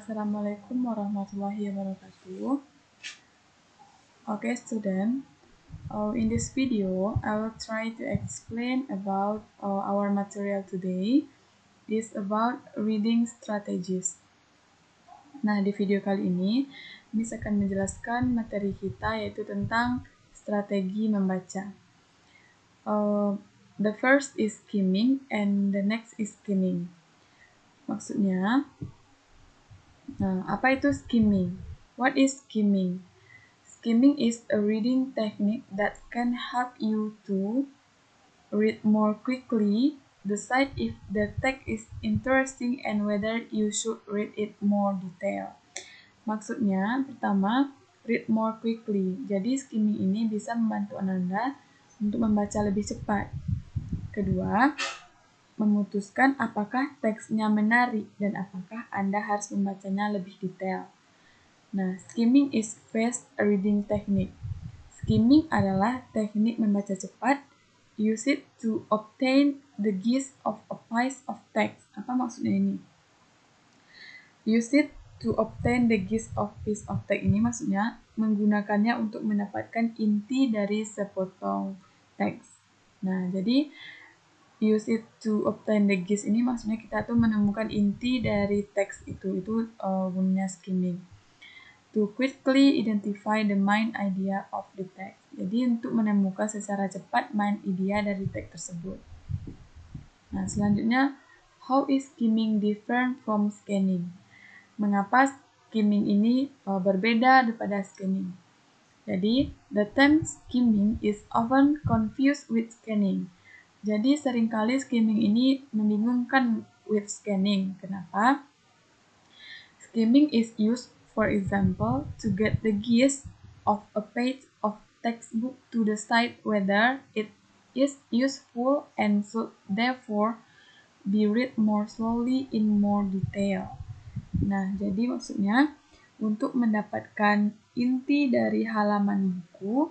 Assalamualaikum warahmatullahi wabarakatuh. Okay, student. In this video, I will try to explain about our material today. It's about reading strategies. Nah, di video kali ini, Miss akan menjelaskan materi kita yaitu tentang strategi membaca. The first is skimming and the next is skimming. Maksudnya, apa itu skimming? What is skimming? Skimming is a reading technique that can help you to read more quickly, decide if the text is interesting, and whether you should read it more detail. Maksudnya, pertama, read more quickly. Jadi, skimming ini bisa membantu Anda untuk membaca lebih cepat. Kedua, memutuskan apakah teksnya menarik dan apakah Anda harus membacanya lebih detail. Nah, skimming is fast reading technique. Skimming adalah teknik membaca cepat. Use it to obtain the gist of a piece of text. Apa maksudnya ini? Use it to obtain the gist of piece of text ini maksudnya menggunakannya untuk mendapatkan inti dari sepotong teks. Nah, jadi use it to obtain the gist ini maksudnya kita tuh menemukan inti dari teks itu. Itu gunanya skimming. To quickly identify the main idea of the text. Jadi untuk menemukan secara cepat main idea dari teks tersebut. Nah, selanjutnya, how is skimming different from scanning? Mengapa skimming ini berbeda daripada scanning? Jadi, the term skimming is often confused with scanning. Jadi, seringkali skimming ini membingungkan with scanning. Kenapa? Skimming is used, for example, to get the gist of a page of textbook to decide whether it is useful and should therefore be read more slowly in more detail. Nah, jadi maksudnya untuk mendapatkan inti dari halaman buku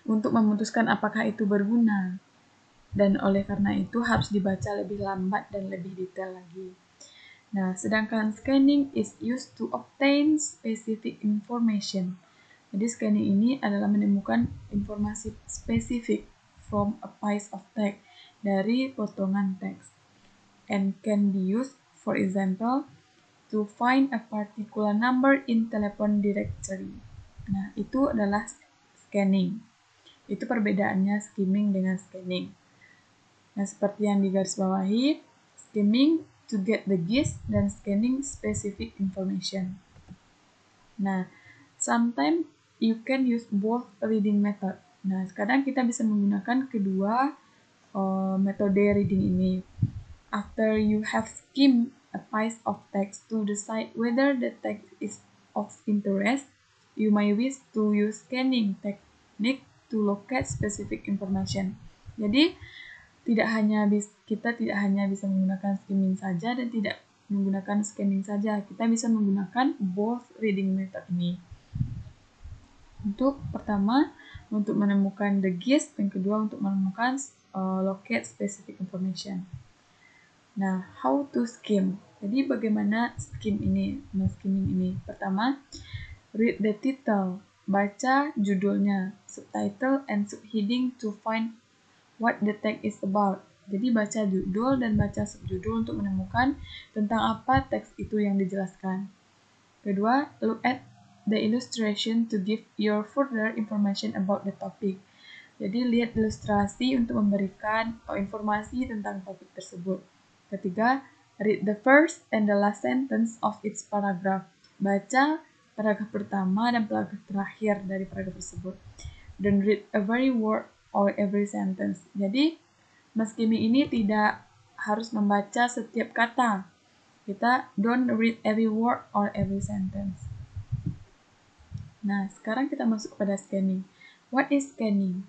untuk memutuskan apakah itu berguna. Dan oleh karena itu harus dibaca lebih lambat dan lebih detail lagi. Nah, sedangkan scanning is used to obtain specific information. Jadi scanning ini adalah menemukan informasi spesifik from a piece of text, dari potongan teks. And can be used, for example, to find a particular number in telephone directory. Nah, itu adalah scanning. Itu perbedaannya skimming dengan scanning. Nah, seperti yang digarisbawahi, skimming to get the gist dan scanning specific information. Nah, sometimes you can use both reading method. Nah, sekarang kita bisa menggunakan kedua metode reading ini. After you have skimmed a piece of text to decide whether the text is of interest, you may wish to use scanning technique to locate specific information. Jadi, kita tidak hanya bisa menggunakan skimming saja dan tidak menggunakan scanning saja. Kita bisa menggunakan both reading method ini. Untuk pertama, untuk menemukan the gist, dan kedua untuk menemukan locate specific information. Nah, how to skim? Jadi bagaimana skimming ini? Pertama, read the title, baca judulnya, subtitle and subheading to find what the text is about. Jadi baca judul dan baca subjudul untuk menemukan tentang apa teks itu yang dijelaskan. Kedua, look at the illustration to give your further information about the topic. Jadi lihat ilustrasi untuk memberikan informasi tentang topik tersebut. Ketiga, read the first and the last sentence of each paragraph. Baca paragraf pertama dan paragraf terakhir dari paragraf tersebut. Don't read every word or every sentence. Jadi, skimming ini tidak harus membaca setiap kata. Kita don't read every word or every sentence. Nah, sekarang kita masuk kepada scanning. What is scanning?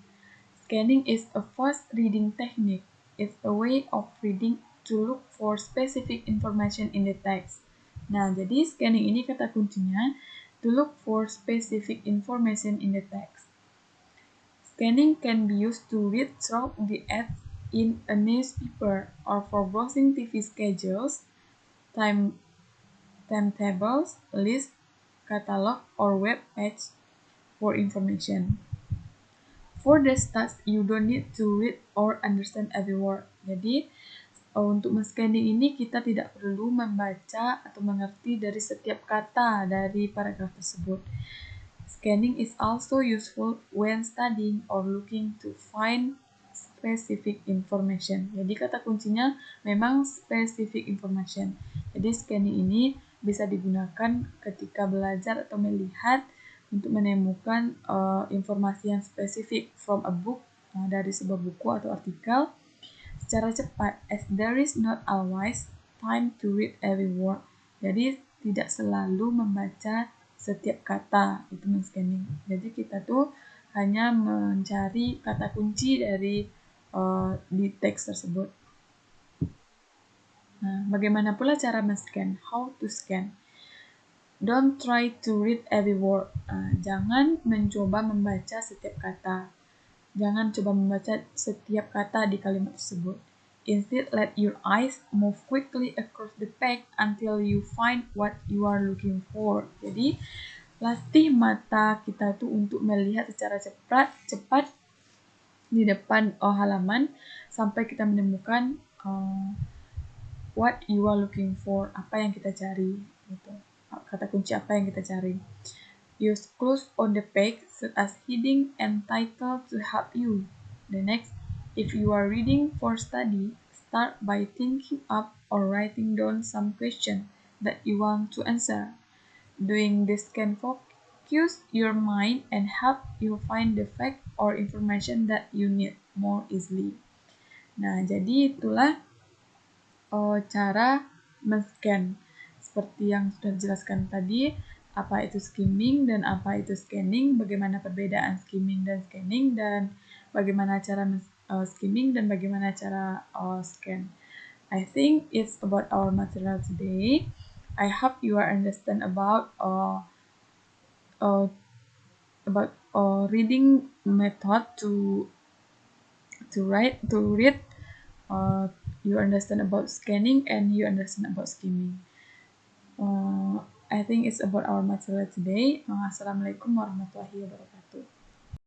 Scanning is a fast reading technique. It's a way of reading to look for specific information in the text. Nah, jadi scanning ini kata kuncinya to look for specific information in the text. Scanning can be used to read through the ads in a newspaper or for browsing TV schedules, time timetables, list, catalog, or web page for information. For this task, you don't need to read or understand every word. Jadi, untuk men-scanning ini kita tidak perlu membaca atau mengerti dari setiap kata dari paragraf tersebut. Scanning is also useful when studying or looking to find specific information. Jadi kata kuncinya memang specific information. Jadi scanning ini bisa digunakan ketika belajar atau melihat untuk menemukan informasi yang spesifik from a book, dari sebuah buku atau artikel secara cepat, as there is not always time to read every word. Jadi tidak selalu membaca setiap kata itu men-scanning. Jadi kita tuh hanya mencari kata kunci dari di teks tersebut. Nah, bagaimana pula cara men-scan? How to scan? Don't try to read every word. Jangan mencoba membaca setiap kata. Jangan coba membaca setiap kata di kalimat tersebut. Instead, let your eyes move quickly across the page until you find what you are looking for. Jadi, latih mata kita tuh untuk melihat secara cepat di depan halaman sampai kita menemukan what you are looking for, apa yang kita cari, gitu. Kata kunci apa yang kita cari. Use clues on the page such as heading and title to help you. The next, if you are reading for study, start by thinking up or writing down some question that you want to answer. Doing this can focus your mind and help you find the fact or information that you need more easily. Nah, jadi itulah cara men-scan. Seperti yang sudah dijelaskan tadi, apa itu skimming dan apa itu scanning, bagaimana perbedaan skimming dan scanning, dan bagaimana cara skimming dan bagaimana cara scan. I think it's about our material today. I hope you are understand about reading method to read. You understand about scanning and you understand about skimming. I think it's about our material today. Assalamualaikum warahmatullahi wabarakatuh.